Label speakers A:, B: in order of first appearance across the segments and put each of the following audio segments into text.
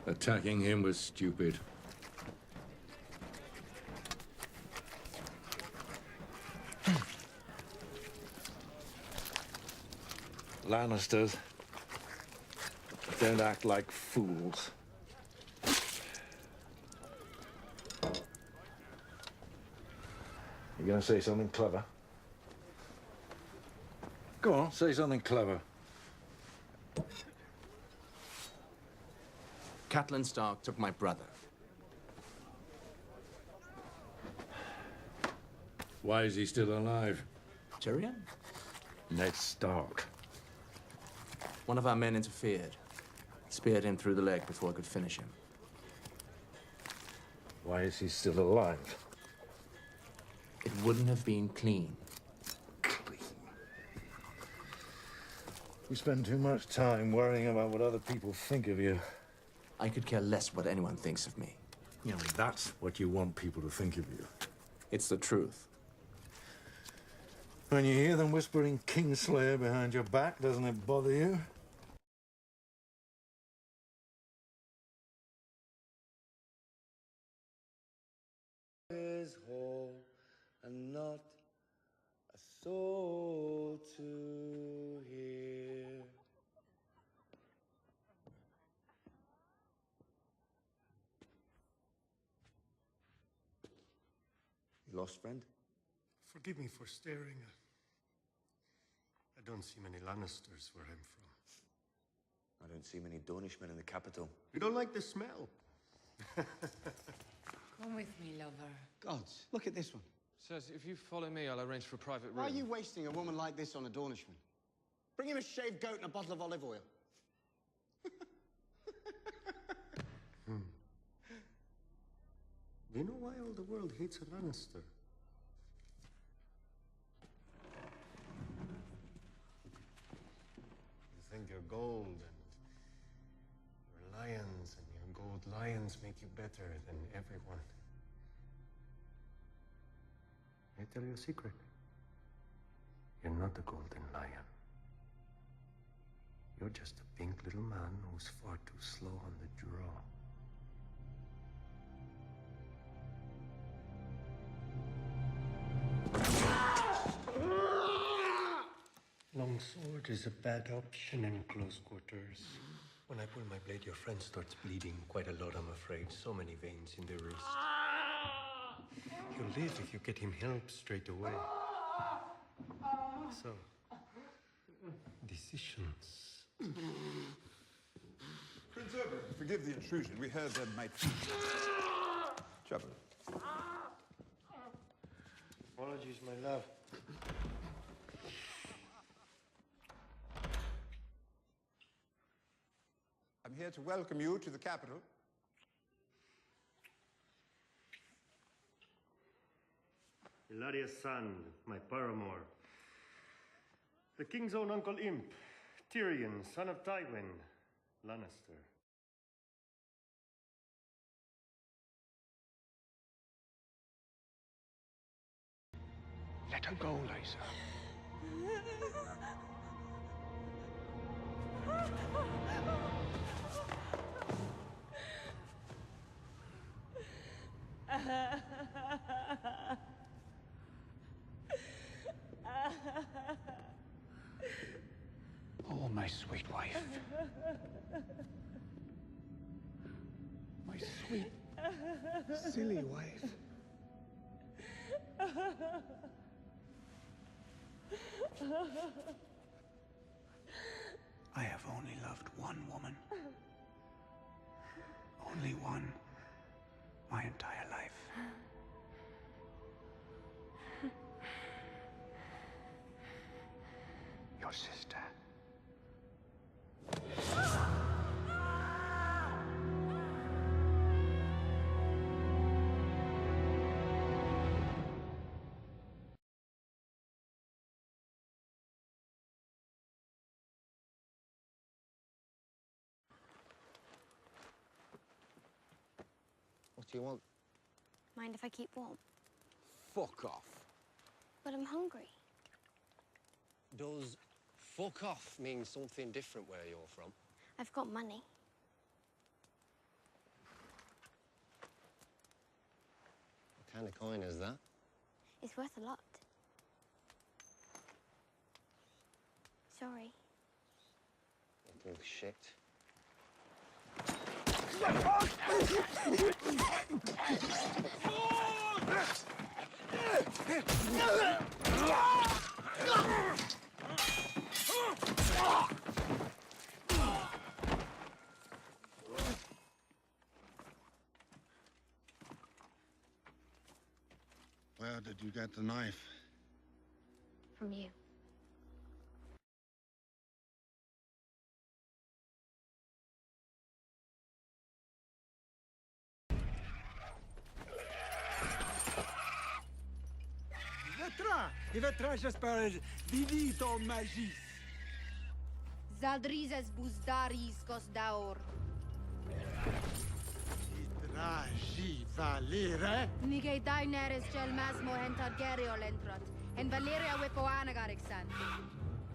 A: Attacking him was stupid. Lannisters don't act like fools. You gonna say something clever? Go on, say something clever.
B: Catelyn Stark took my brother.
A: Why is he still alive?
B: Tyrion?
A: Ned Stark.
B: One of our men interfered. Speared him through the leg before I could finish him.
A: Why is he still alive?
B: It wouldn't have been clean.
A: Clean. You spend too much time worrying about what other people think of you.
B: I could care less what anyone thinks of me.
A: You know, that's what you want people to think of you.
B: It's the truth.
A: When you hear them whispering Kingslayer behind your back, doesn't it bother you?
C: Is whole and not a soul to hear. You lost, friend?
D: Forgive me for staring. I don't see many Lannisters where I'm from.
C: I don't see many Dornishmen in the capital.
D: You don't like the smell?
E: Come with me, lover.
F: Gods, look at this one.
G: Sirs, if you follow me, I'll arrange for a private room.
F: Why are you wasting a woman like this on a Dornishman? Bring him a shaved goat and a bottle of olive oil.
D: Do you know why all the world hates a Lannister? You think your gold and your lions and your gold lions make you better than everyone. I tell you a secret. You're not a golden lion. You're just a pink little man who's far too slow on the draw. Longsword is a bad option in close quarters. When I pull my blade, your friend starts bleeding quite a lot, I'm afraid. So many veins in the wrist. He'll live if you get him help straight away. So, decisions.
H: Prince Oberyn, forgive the intrusion. We heard there might be trouble.
D: Apologies, my love.
H: I'm here to welcome you to the capital.
D: Illyria's son, my paramour. The king's own Uncle Imp, Tyrion, son of Tywin, Lannister.
F: Let her go, Lysa. Oh, my sweet wife. My sweet, silly wife. I have only loved one woman. Only one. My entire life. Your sister. What do you want?
I: Mind if I keep warm?
F: Fuck off.
I: But I'm hungry.
F: Does fuck off mean something different where you're from?
I: I've got money.
F: kind of coin is that?
I: It's worth a lot. Sorry.
F: Little shit.
A: Where did you get the knife?
I: From you.
E: Vivito magis.
J: Zaldrizes buzdaris daur.
E: Itragi valere.
J: Nige daineres gelmas mohentar geriol entrot. En Valeria wepoana garixan.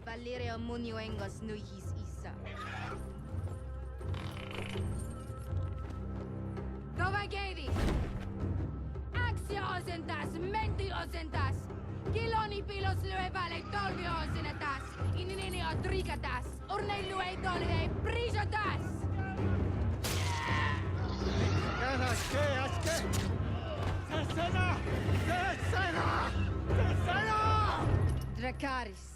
J: Valeria munuengos nuihis isa. Gova Gavi! Axia osentas, menti osentas! Kiloni pilos lue vale dolvio osenetas! Inini odrigatas! Urnei lue dolve prijotas!
E: Aske! Sesena! Sesena! Sesena!
J: Dracaris.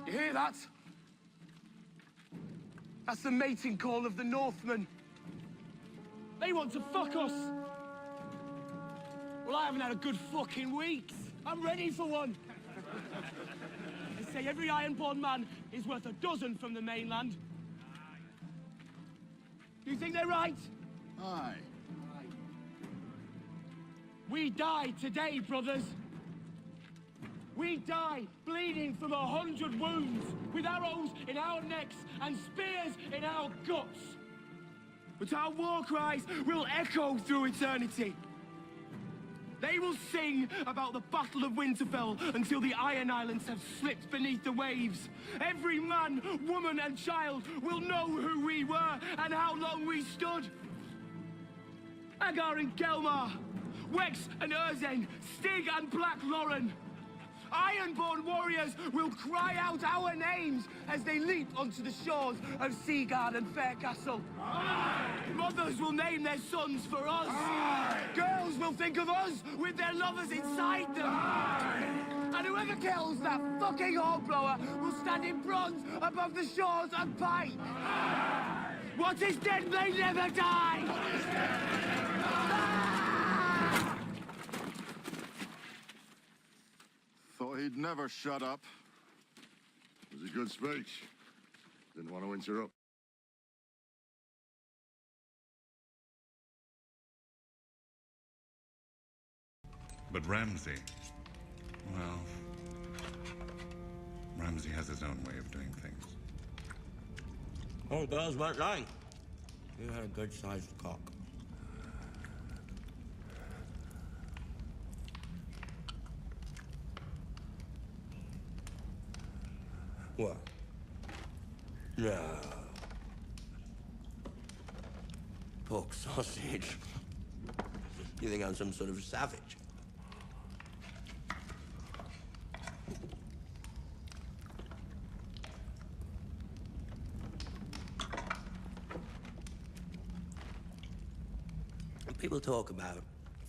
E: You hear that? That's the mating call of the Northmen. They want to fuck us. Well, I haven't had a good fucking week. I'm ready for one. They say every Ironborn man is worth a dozen from the mainland. Do you think they're right?
H: Aye.
E: We die today, brothers. We die bleeding from 100 wounds, with arrows in our necks and spears in our guts. But our war cries will echo through eternity. They will sing about the Battle of Winterfell until the Iron Islands have slipped beneath the waves. Every man, woman, and child will know who we were and how long we stood. Agar and Gelmar, Wex and Urzen, Stig and Black Lauren. Ironborn warriors will cry out our names as they leap onto the shores of Seagard and Faircastle. Mothers will name their sons for us. Girls will think of us with their lovers inside them. And whoever kills that fucking hornblower will stand in bronze above the shores of Pine. What is dead may never die!
H: Thought he'd never shut up. It was a good speech. Didn't want to interrupt.
K: But Ramsay, well, Ramsay has his own way of doing things.
L: Oh, it goes without saying. You had a good-sized cock. What? No. Pork sausage. You think I'm some sort of savage? People talk about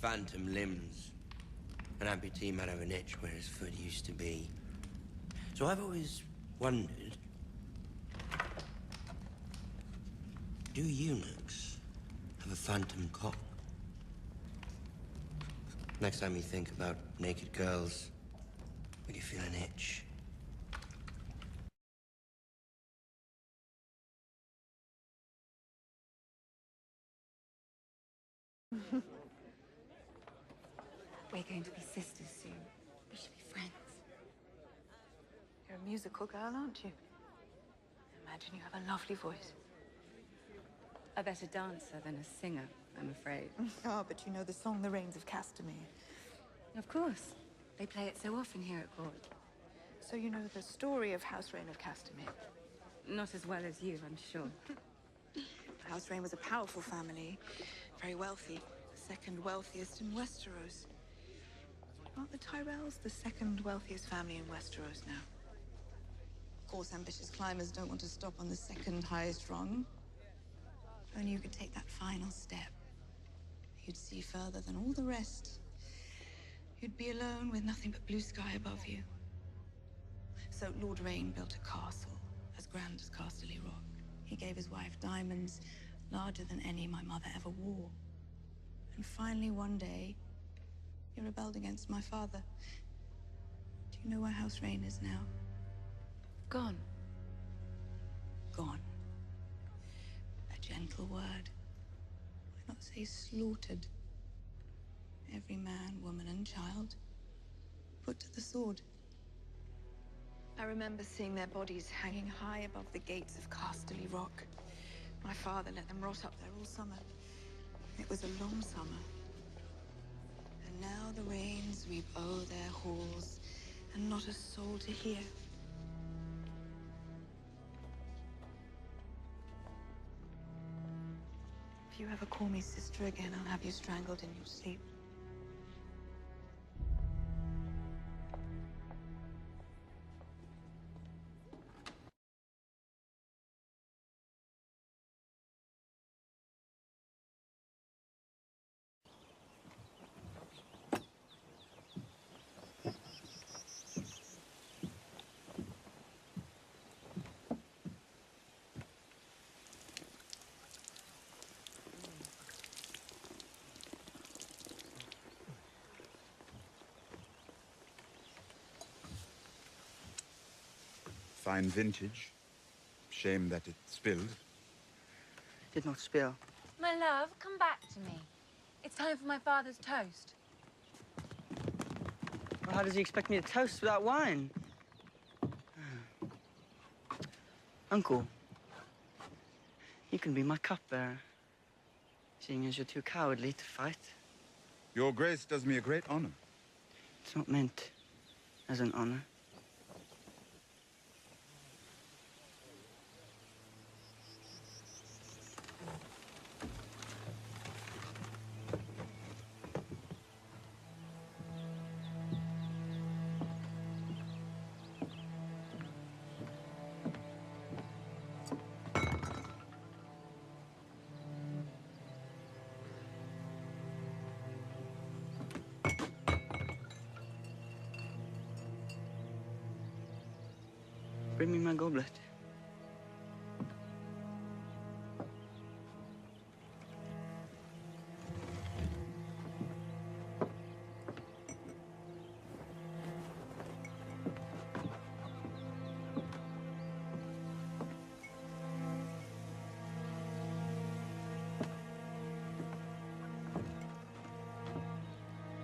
L: phantom limbs. An amputee might have an itch where his foot used to be. So I've always wondered, do eunuchs have a phantom cock? Next time you think about naked girls, when you feel an itch,
J: We're going to be sisters soon. We should be friends.
M: You're a musical girl, aren't you? Imagine you have a lovely voice.
J: A better dancer than a singer, I'm afraid.
M: Oh, but you know the song The Rains of Castamere.
J: Of course. They play it so often here at court.
M: So you know the story of House Rain of Castamere?
J: Not as well as you, I'm sure.
M: House Rain was a powerful family, very wealthy, the second wealthiest in Westeros. Aren't the Tyrells the second wealthiest family in Westeros now? Of course, ambitious climbers don't want to stop on the second highest rung. If only you could take that final step. You'd see further than all the rest. You'd be alone with nothing but blue sky above you. So Lord Rain built a castle as grand as Casterly Rock. He gave his wife diamonds larger than any my mother ever wore. And finally, one day, he rebelled against my father. Do you know where House Rain is now?
J: Gone.
M: Gone. A gentle word. Why not say slaughtered? Every man, woman, and child put to the sword. I remember seeing their bodies hanging high above the gates of Casterly Rock. My father let them rot up there all summer. It was a long summer. And now the rains sweep o'er their halls, and not a soul to hear. If you ever call me sister again, I'll have you strangled in your sleep.
N: Fine vintage. Shame that it spilled.
O: It did not spill.
J: My love, come back to me. It's time for my father's toast.
O: Well, how does he expect me to toast without wine? Uncle, you can be my cupbearer, seeing as you're too cowardly to fight.
N: Your Grace does me a great honor.
O: It's not meant as an honor. Bring me my goblet.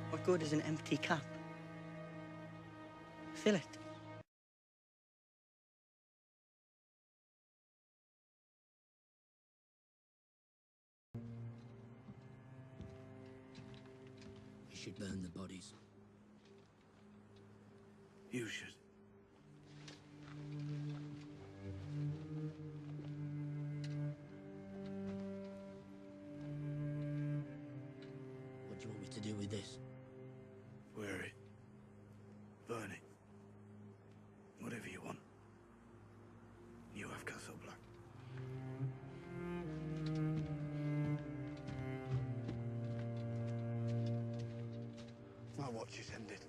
O: What good is an empty cup? Fill it.
L: We should burn the bodies.
A: You should.
L: What do you want me to do with this?
A: Wear it. Burn it. Whatever you want. You have Castle Black. My watch is ended.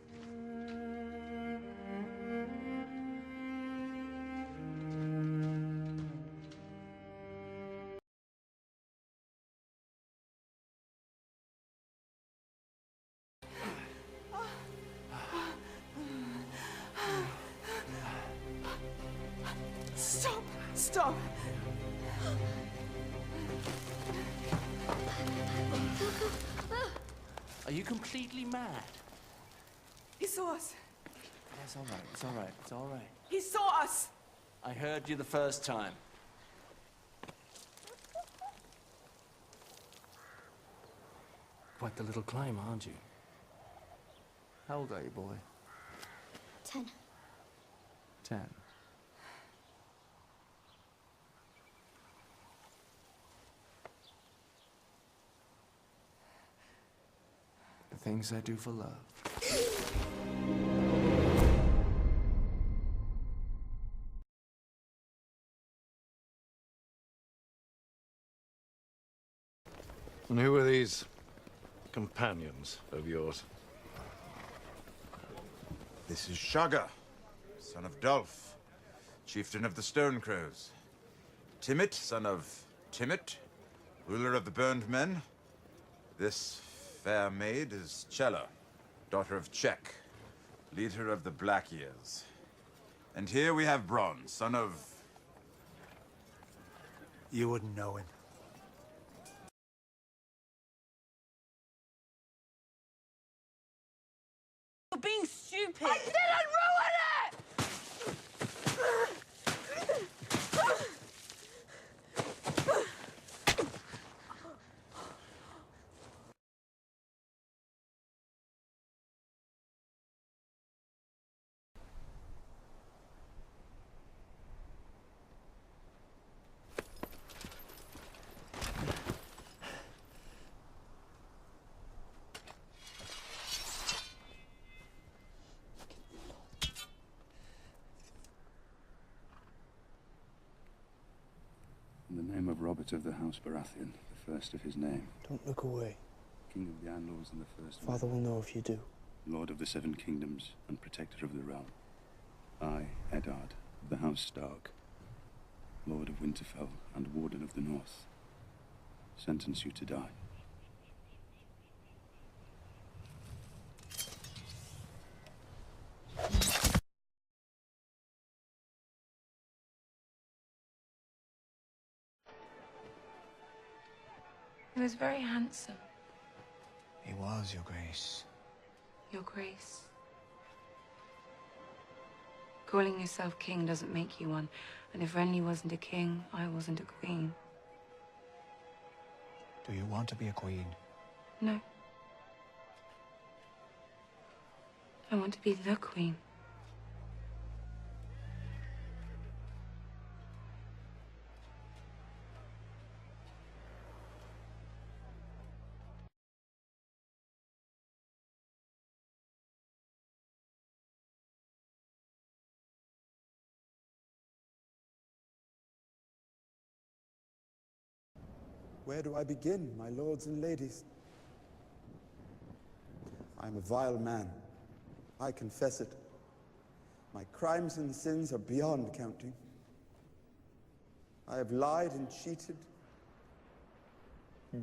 M: Stop! Stop!
B: Are you completely mad?
M: He saw us.
B: It's all right, it's all right, it's all right.
M: He saw us.
B: I heard you the first time. Quite the little climb, aren't you? How old are you, boy?
I: 10.
B: 10. The things I do for love.
A: And who are these companions of yours?
N: This is Shagga, son of Dolph, chieftain of the Stonecrows. Timit, son of Timit, ruler of the Burned Men. This fair maid is Chella, daughter of Chek, leader of the Black Ears. And here we have Bronn, son of...
F: You wouldn't know him.
M: You're being stupid.
J: I didn't ruin it!
P: In the name of Robert of the House Baratheon, the first of his name.
F: Don't look away.
P: King of the Andals and the first
F: Father will know if you do.
P: Lord of the Seven Kingdoms and protector of the realm. I, Eddard, of the House Stark, Lord of Winterfell and Warden of the North, sentence you to die.
M: He was very handsome.
F: He was, Your Grace.
M: Your Grace. Calling yourself king doesn't make you one. And if Renly wasn't a king, I wasn't a queen.
F: Do you want to be a queen?
M: No. I want to be the queen.
Q: Where do I begin, my lords and ladies? I am a vile man. I confess it. My crimes and sins are beyond counting. I have lied and cheated,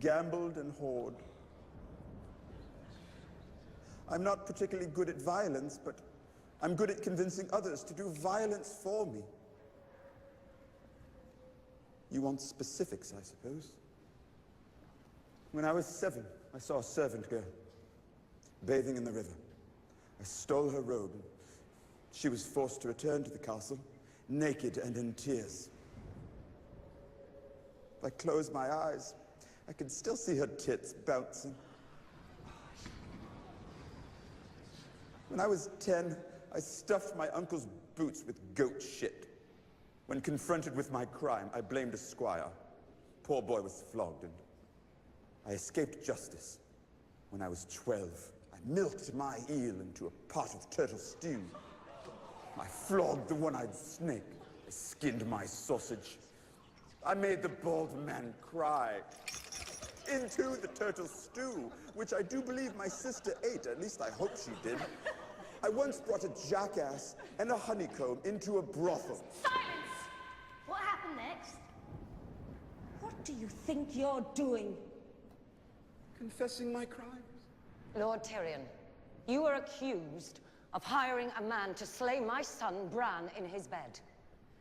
Q: gambled and whored. I'm not particularly good at violence, but I'm good at convincing others to do violence for me. You want specifics, I suppose? When I was 7, I saw a servant girl bathing in the river. I stole her robe, and she was forced to return to the castle, naked and in tears. If I close my eyes, I can still see her tits bouncing. When I was 10, I stuffed my uncle's boots with goat shit. When confronted with my crime, I blamed a squire. Poor boy was flogged, and I escaped justice. When I was 12, I milked my eel into a pot of turtle stew. I flogged the one-eyed snake. I skinned my sausage. I made the bald man cry. Into the turtle stew, which I do believe my sister ate, at least I hope she did. I once brought a jackass and a honeycomb into a brothel.
J: Silence! What happened next?
R: What do you think you're doing?
Q: Confessing my crimes.
R: Lord Tyrion, you are accused of hiring a man to slay my son, Bran, in his bed,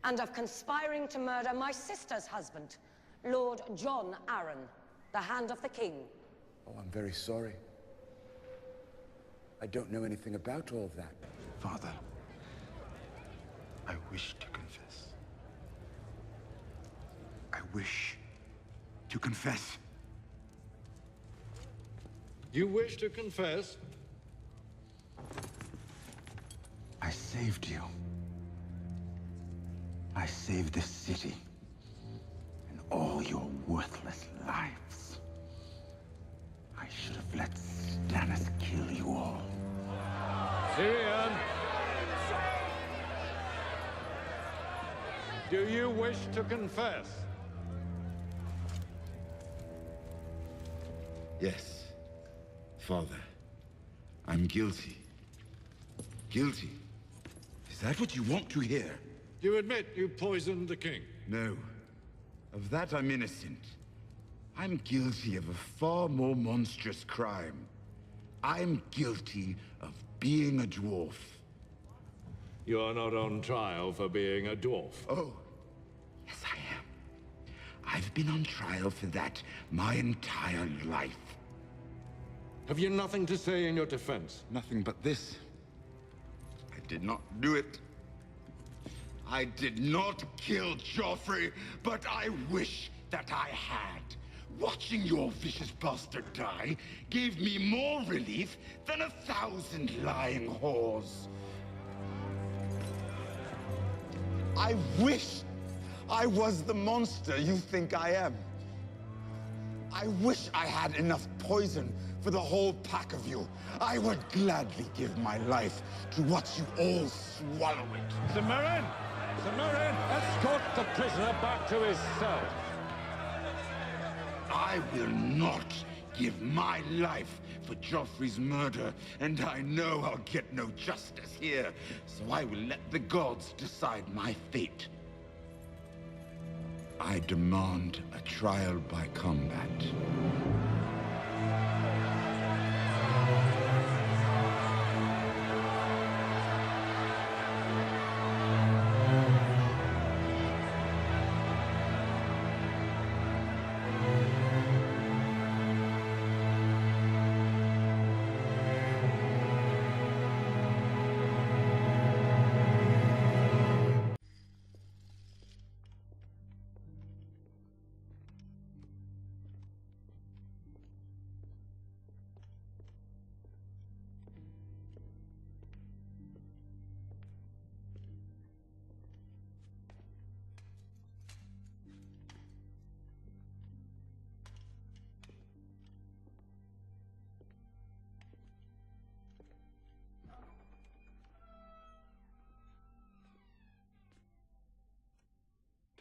R: and of conspiring to murder my sister's husband, Lord Jon Arryn, the Hand of the King.
Q: Oh, I'm very sorry. I don't know anything about all that.
P: Father, I wish to confess. I wish to confess.
A: You wish to confess?
P: I saved you. I saved this city and all your worthless lives. I should have let Stannis kill you all.
A: Tyrion! Do you wish to confess?
P: Yes, Father. I'm guilty. Guilty. Is that what you want to hear?
A: You admit you poisoned the king?
P: No. Of that I'm innocent. I'm guilty of a far more monstrous crime. I'm guilty of being a dwarf.
A: You're not on trial for being a dwarf.
P: Oh, yes I am. I've been on trial for that my entire life.
A: Have you nothing to say in your defense?
P: Nothing but this. I did not do it. I did not kill Joffrey, but I wish that I had. Watching your vicious bastard die gave me more relief than 1,000 lying whores. I wish I was the monster you think I am. I wish I had enough poison for the whole pack of you. I would gladly give my life to watch you all swallow it.
A: Sir Meryn! Sir Meryn, escort the prisoner back to his cell.
P: I will not give my life for Joffrey's murder, and I know I'll get no justice here, so I will let the gods decide my fate. I demand a trial by combat.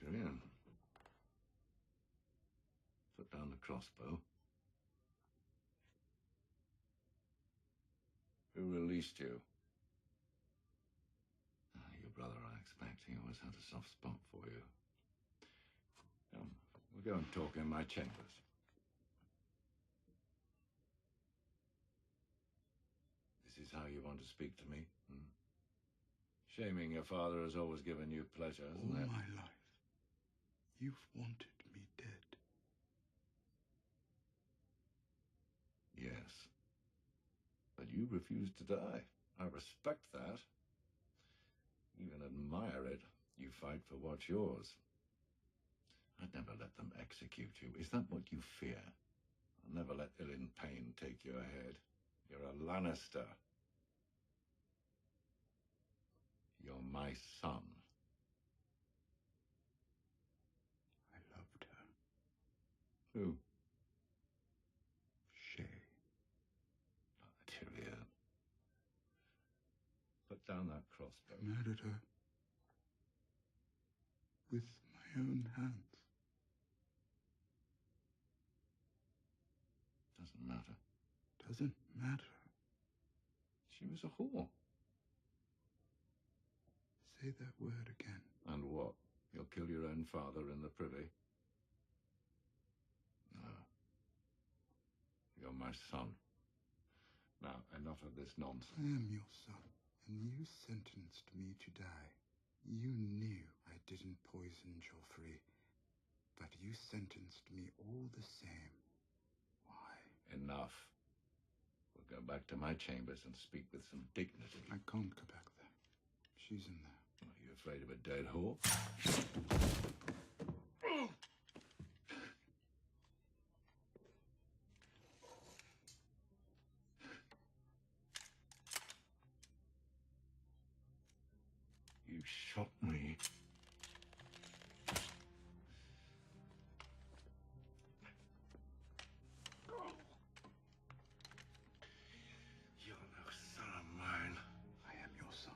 A: Tyrion. Put down the crossbow. Who released you? Your brother, I expect. He always had a soft spot for you. We'll go and talk in my chambers. This is how you want to speak to me? Hmm? Shaming your father has always given you pleasure, hasn't it?
P: All my life, you've wanted me dead.
A: Yes. But you refused to die. I respect that. Even admire it. You fight for what's yours. I'd never let them execute you. Is that what you fear? I'll never let Ilyn Payne take your head. You're a Lannister. You're my son.
P: I loved her.
A: Who?
P: Shay.
A: Tyrion. Put down that crossbow.
P: I murdered her. With my own hands.
A: Doesn't matter.
P: Doesn't matter.
A: She was a whore.
P: Say that word again.
A: And what? You'll kill your own father in the privy? No. You're my son. Now, enough of this nonsense.
P: I am your son, and you sentenced me to die. You knew I didn't poison Joffrey, but you sentenced me all the same. Why?
A: Enough. We'll go back to my chambers and speak with some dignity.
P: I can't go back there. She's in there.
A: Are you afraid of a dead horse? You shot me. You're no son of mine.
P: I am your son.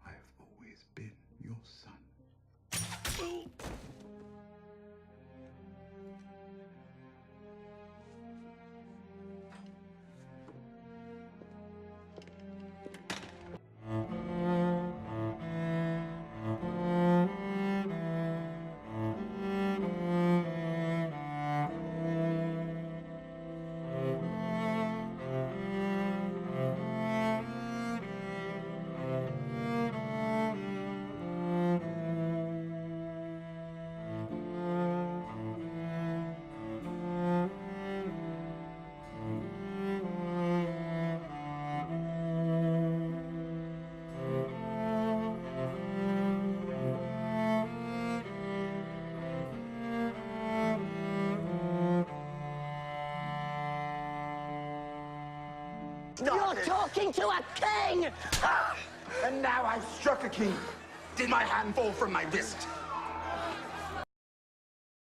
P: I have always been your son.
R: You're talking to a king!
Q: And now I've struck a king. Did my hand fall from my wrist?